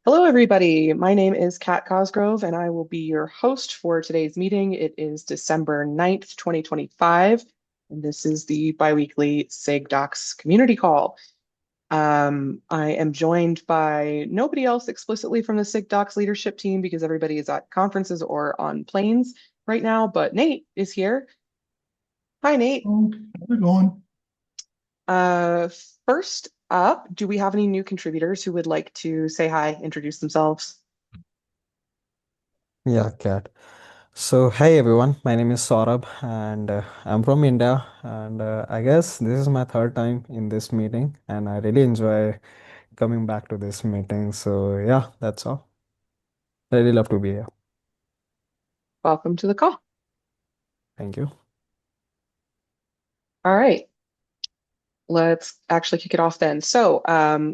Hello, everybody. My name is Kat Cosgrove, and I will be your host for today's meeting. It is December 9th, 2025, and this is the biweekly SIG Docs community call. I am joined by nobody else explicitly from the SIG Docs leadership team because everybody is at conferences or on planes right now, but Nate is here. Hi, Nate. Oh, how's it going? Uh, First up, do we have any new contributors who would like to say hi, introduce themselves? Yeah, Kat. So, hey everyone, my name is Saurabh and I'm from India. And I guess this is my third time in this meeting, and I really enjoy coming back to this meeting. So, yeah, that's all. I really love to be here. Welcome to the call. Thank you. All right. Let's actually kick it off then.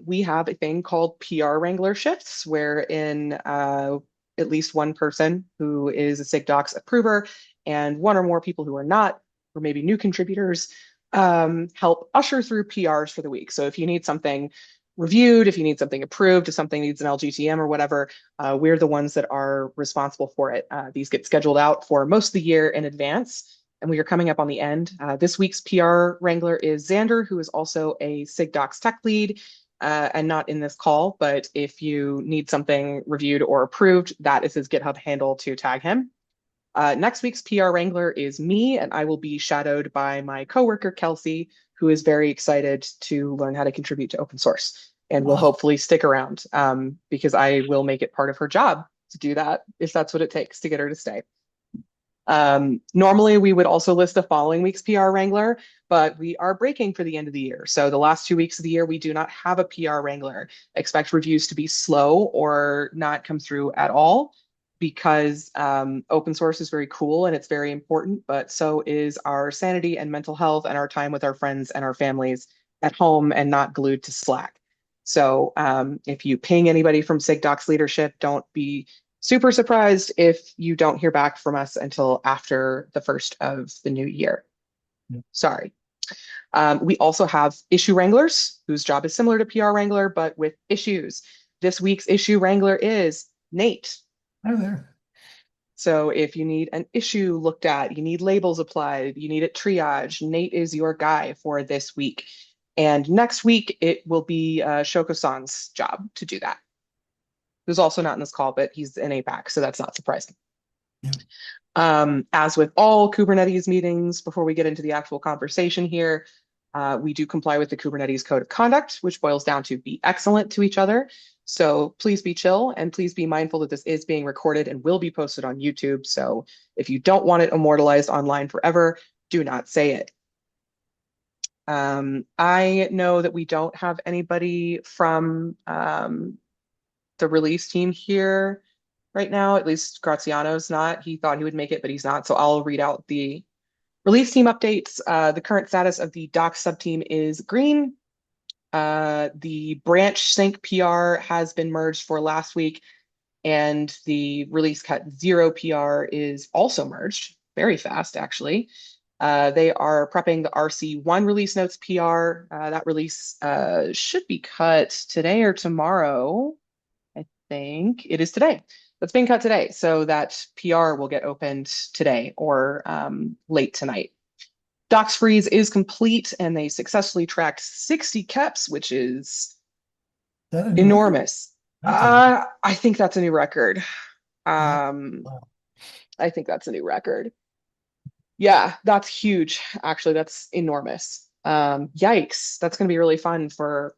We have a thing called PR Wrangler shifts, wherein at least one person who is a SIGDocs approver and one or more people who are not, or maybe new contributors, help usher through PRs for the week. So if you need something reviewed, if you need something approved, if something needs an LGTM or whatever, we're the ones that are responsible for it. These get scheduled out for most of the year in advance, and we are coming up on the end. This week's PR Wrangler is Xander, who is also a SIGDocs tech lead and not in this call, but if you need something reviewed or approved, that is his GitHub handle to tag him. Next week's PR Wrangler is me, and I will be shadowed by my coworker, Kelsey, who is very excited to learn how to contribute to open source and will Awesome. hopefully stick around because I will make it part of her job to do that if that's what it takes to get her to stay. Normally, we would also list the following week's PR Wrangler, but we are breaking for the end of the year. So the last 2 weeks of the year, we do not have a PR Wrangler. Expect reviews to be slow or not come through at all because open source is very cool and it's very important, but so is our sanity and mental health and our time with our friends and our families at home and not glued to Slack. So if you ping anybody from SIGDocs leadership, don't be super surprised if you don't hear back from us until after the first of the new year. Yeah. Sorry. We also have issue wranglers whose job is similar to PR wrangler, but with issues. This week's issue wrangler is Nate. Hi there. So if you need an issue looked at, you need labels applied, you need it triage, Nate is your guy for this week. And next week, it will be Shoko-san's job to do that. Who's also not in this call, but he's in APAC, so that's not surprising. Yeah. As with all Kubernetes meetings, before we get into the actual conversation here, we do comply with the Kubernetes Code of Conduct, which boils down to be excellent to each other. So please be chill and please be mindful that this is being recorded and will be posted on YouTube. So if you don't want it immortalized online forever, do not say it. I know that we don't have anybody from the release team here right now. At least Graziano's not. He thought he would make it, but he's not. So I'll read out the release team updates. The current status of the doc subteam is green. The branch sync PR has been merged for last week, and the release cut 0 PR is also merged very fast, actually. They are prepping the RC1 release notes PR. That release should be cut today or tomorrow. I think it is today. That's being cut today. So that PR will get opened today or late tonight. Docs freeze is complete and they successfully tracked 60 keps, which is Is that a new record? enormous. That's a lot. I think that's a new record. Yeah. Um, Wow. I think that's a new record. Yeah, that's huge. Actually, that's enormous. Yikes. That's going to be really fun for,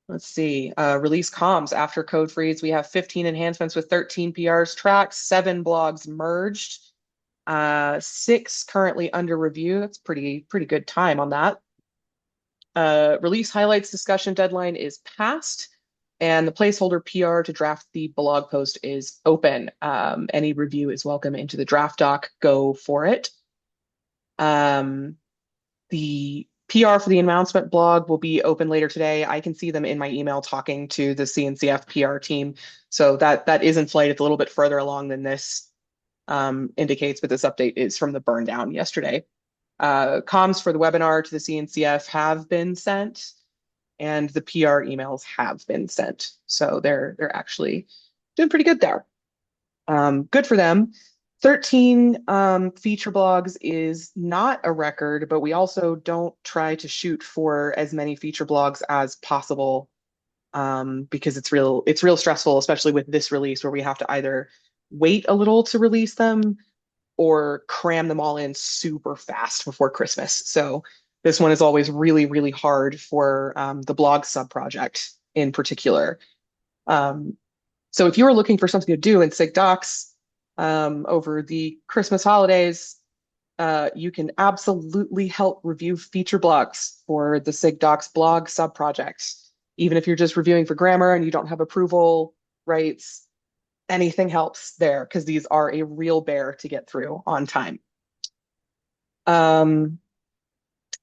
let's see, release comms after code freeze. We have 15 enhancements with 13 PRs tracked, 7 blogs merged, 6 currently under review. That's pretty good time on that. Release highlights discussion deadline is passed, and the placeholder PR to draft the blog post is open. Any review is welcome into the draft doc. Go for it. The PR for the announcement blog will be open later today. I can see them in my email talking to the CNCF PR team. So that is in flight. It's a little bit further along than this indicates, but this update is from the burn down yesterday. Comms for the webinar to the CNCF have been sent. and the PR emails have been sent. So they're actually doing pretty good there. Good for them. 13 feature blogs is not a record, but we also don't try to shoot for as many feature blogs as possible because it's real stressful, especially with this release where we have to either wait a little to release them or cram them all in super fast before Christmas. So this one is always really, really hard for the blog sub project in particular. So if you are looking for something to do in SIG Docs over the Christmas holidays, you can absolutely help review feature blogs for the SIG Docs blog sub project. Even if you're just reviewing for grammar and you don't have approval rights, anything helps there because these are a real bear to get through on time. Um,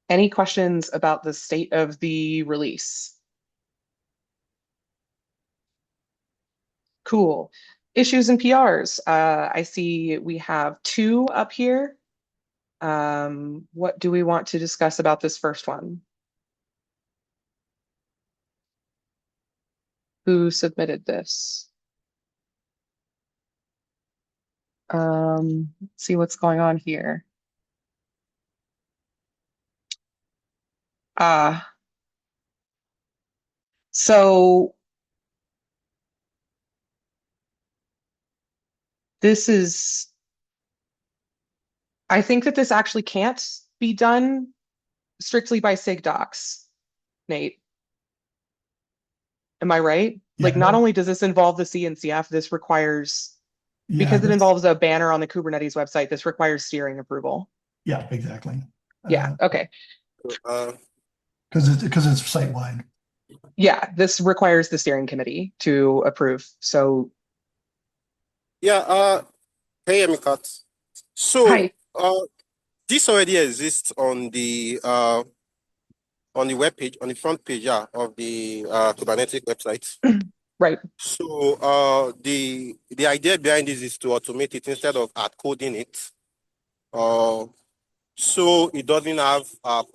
any questions about the state of the release? Cool. Issues and PRs. I see we have two up here. What do we want to discuss about this first one? Who submitted this? Let's see what's going on here. Uh, so this is, I think that this actually can't be done strictly by SIG docs, Nate. Am I right? Yeah, Like, not only does this involve the CNCF, this requires, yeah, because it involves a banner on the Kubernetes website, this requires steering approval. yeah, exactly. Yeah, okay. Uh, Because it's site wide. Yeah, this requires the steering committee to approve. So, yeah, hey, Emicat. So, hi. this already exists on the web page, on the front page, yeah, of the Kubernetes website. Right. So, the idea behind this is to automate it instead of hard coding it. So it doesn't have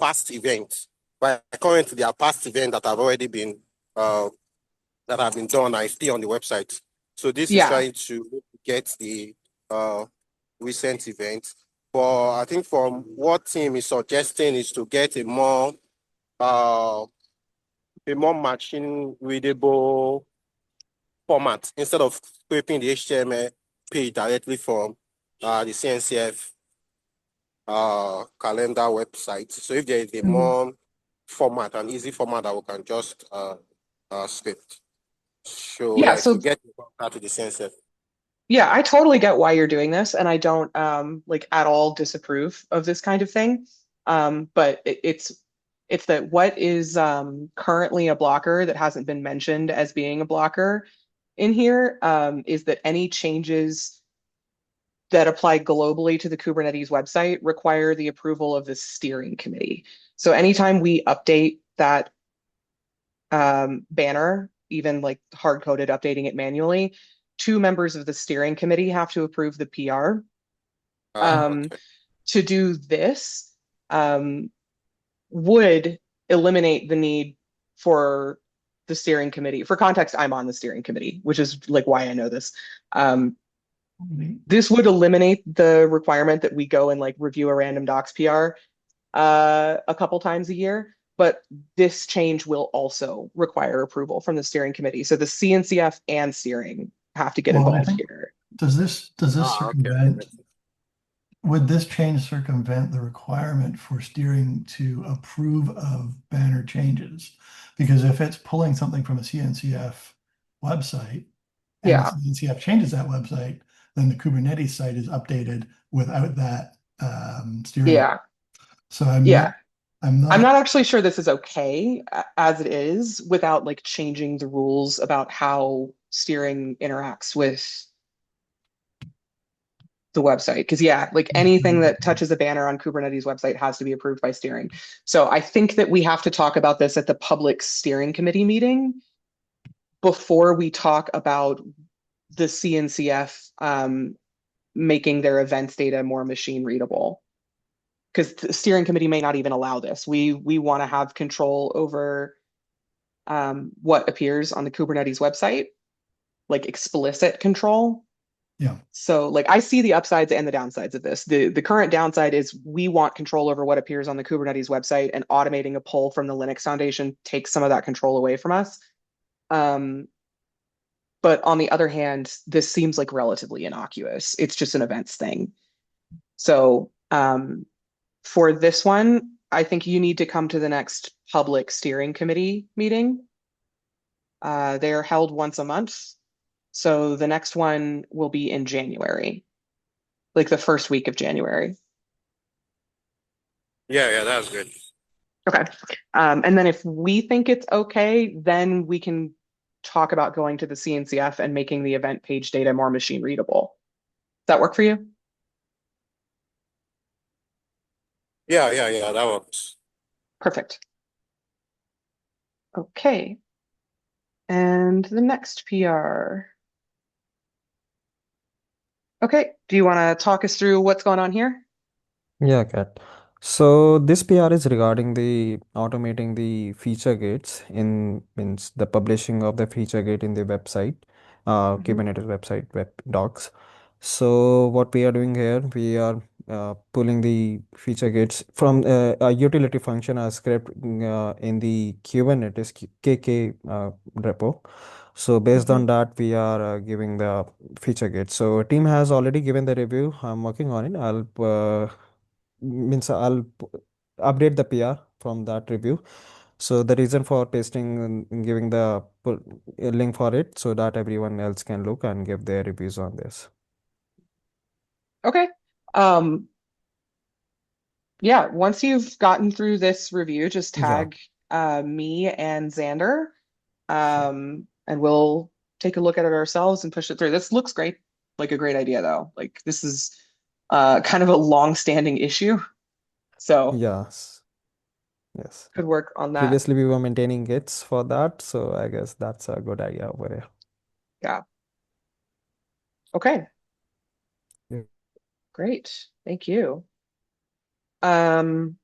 past events. But currently, there are past events that have already been that have been done and still on the website. So this is Yeah. trying to get the recent event. But I think from what Tim is suggesting is to get uh, a more machine readable format instead of scraping the HTML page directly from the CNCF calendar website. So if there is a Mhm. more format, an easy format that we can just script. So Yeah, like to so get out to the CNCF. yeah, I totally get why you're doing this, and I don't like at all disapprove of this kind of thing. But it's that what is currently a blocker that hasn't been mentioned as being a blocker in here is that any changes that apply globally to the Kubernetes website require the approval of the steering committee. So anytime we update that banner, even like hard coded updating it manually, two members of the steering committee have to approve the PR. Okay. To do this would eliminate the need for the steering committee. For context, I'm on the steering committee, which is like why I know this. This would eliminate the requirement that we go and like review a random docs PR a couple times a year. But this change will also require approval from the steering committee. So the CNCF and steering have to get Well, I involved think here. does this Okay. would this change circumvent the requirement for steering to approve of banner changes? Because if it's pulling something from a CNCF website and the Yeah, CNCF changes that website, then the Kubernetes site is updated without that steering. yeah, So I'm yeah. not, I'm I'm not, not actually sure this is okay as it is without like changing the rules about how steering interacts with the website. Because yeah, like anything that touches a banner on Kubernetes website has to be approved by steering. So I think that we have to talk about this at the public steering committee meeting before we talk about the CNCF making their events data more machine readable. Because the steering committee may not even allow this. We want to have control over what appears on the Kubernetes website, like explicit control. Yeah. So like I see the upsides and the downsides of this. The current downside is we want control over what appears on the Kubernetes website, and automating a pull from the Linux Foundation takes some of that control away from us. But on the other hand, this seems like relatively innocuous. It's just an events thing. So for this one, I think you need to come to the next public steering committee meeting. They are held once a month. So the next one will be in January, like the first week of January. Yeah, that's good. Okay. And then if we think it's okay, then we can talk about going to the CNCF and making the event page data more machine readable. Does that work for you? Yeah, that works. Perfect. Okay. And the next PR. Okay. Do you want to talk us through what's going on here? Yeah, Kat. So this PR is regarding the automating the feature gates in means the publishing of the feature gate in the website, Kubernetes website web docs. So what we are doing here, we are pulling the feature gates from a utility function, a script in the Kubernetes KK repo. So based on that, we are giving the feature gate. So team has already given the review. I'm working on it. Update the PR from that review. So the reason for testing and giving the a link for it so that everyone else can look and give their reviews on this. Okay. Um, yeah, once you've gotten through this review, just Yeah, tag me and Xander, sure. and we'll take a look at it ourselves and push it through. This looks great, like a great idea though. Like this is kind of a long-standing issue, so Yes, yes. could work on that. Previously we were maintaining Gits for that, so I guess that's a good idea over here. Yeah. Okay, Yeah. great. Thank you. Um,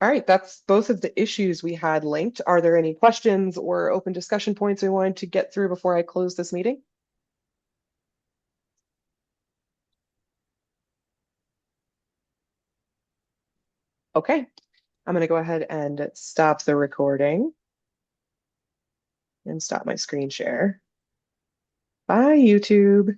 all right, that's both of the issues we had linked. Are there any questions or open discussion points we wanted to get through before I close this meeting? Okay, I'm going to go ahead and stop the recording and stop my screen share. Bye, YouTube.